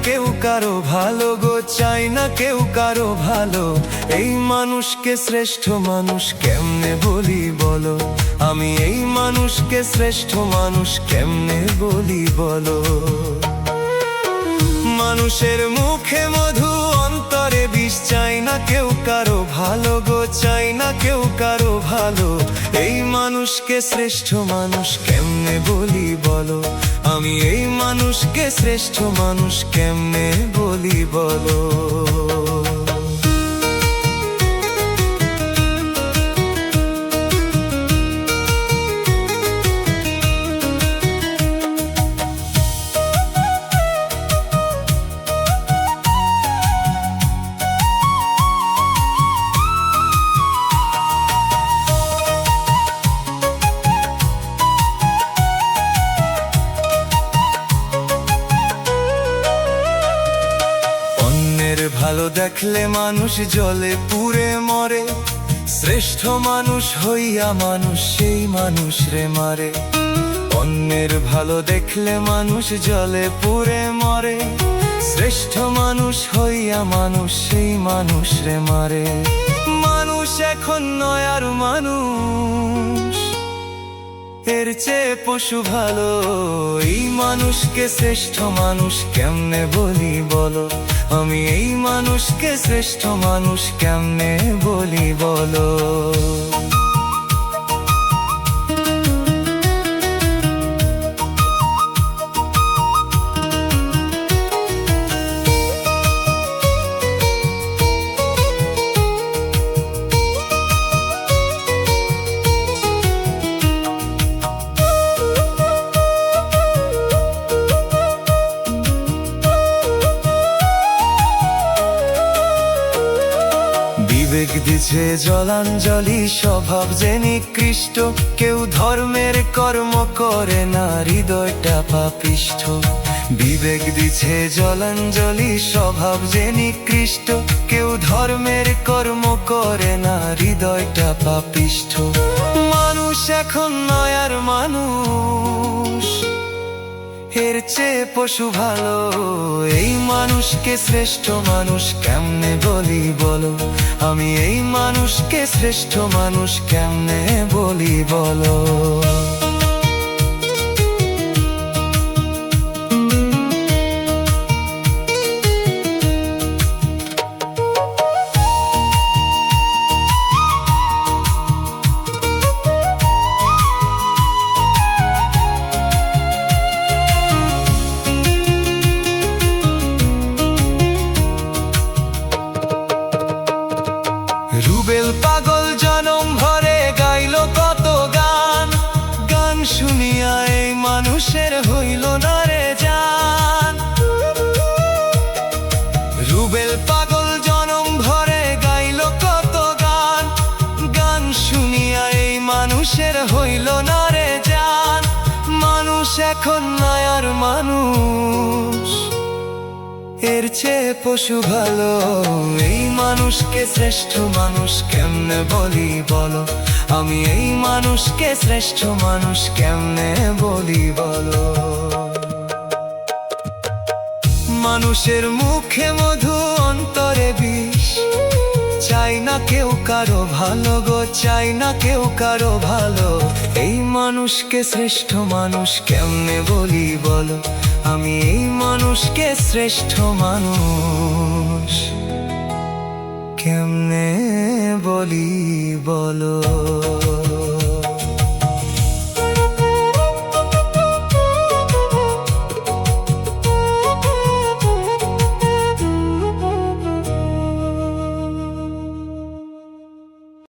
কেউ কারো ভালো গো, চাই না কেউ কারো ভালো। এই মানুষকে শ্রেষ্ঠ মানুষ কেমনে বলি বলো, আমি এই মানুষকে শ্রেষ্ঠ মানুষ কেমনে বলি বলো। মানুষের মুখে মধু অন্তরে বিষ, চাই না কেউ কারো ভালো গো, চাই না কেউ কারো ভালো। এই মানুষকে শ্রেষ্ঠ মানুষ কেমনে বলি বলো, আমি এই মানুষকে শ্রেষ্ঠ মানুষ কেমনে বলি বলো। ভালো দেখলে মানুষ জলে পুড়ে মরে, শ্রেষ্ঠ মানুষ হইয়া মানুষ সেই মানুষ রে মারে। অন্যের ভালো দেখলে মানুষ জলে পুড়ে মরে, শ্রেষ্ঠ মানুষ হইয়া মানুষ সেই মানুষ রে মারে। মানুষ এখন নয় আর মানুষ, এর চেয়ে পশু ভালো। এই মানুষকে শ্রেষ্ঠ মানুষ কেমনে বলি বলো, আমি এই মানুষকে শ্রেষ্ঠ মানুষ কেমনে বলি বলো। বিবেক দিছে জলাঞ্জলি, স্বভাব যে নিকৃষ্ট, কেউ ধর্মের কর্ম করে না, হৃদয়টা পাপিষ্ঠ। বিবেক দিছে জলাঞ্জলি, স্বভাব যে নিকৃষ্ট, কেউ ধর্মের কর্ম করে না, হৃদয়টা পাপিষ্ঠ। মানুষ এখন নয় আর মানুষ, এর চেয়ে পশু ভালো। এই মানুষকে শ্রেষ্ঠ মানুষ কেমনে বলি বলো, আমি এই মানুষকে শ্রেষ্ঠ মানুষ কেমনে বলি বলো। রুবেল পাগল জনম ভরে গাইল কত গান, গান শুনিয়া এই মানুষের হইল না রে জান। রুবেল পাগল জনম ভরে গাইল কত গান, গান শুনিয়া এই মানুষের হইল না রে জান। মানুষ এখন নয় আর মানুষ, এর চেয়ে পশু ভালো। এই মানুষকে শ্রেষ্ঠ মানুষ কেমনে বলি বলো, আমি এই মানুষকে শ্রেষ্ঠ মানুষ কেমনে বলি বলো। মানুষের মুখে মধু অন্তরে বিষ, চাই না কেউ কারো ভালো গো, চাই না কেউ কারো ভালো। এই মানুষকে শ্রেষ্ঠ মানুষ কেমনে বলি বলো, আমি এই মানুষকে শ্রেষ্ঠ মানুষ কেমনে বলি বলো।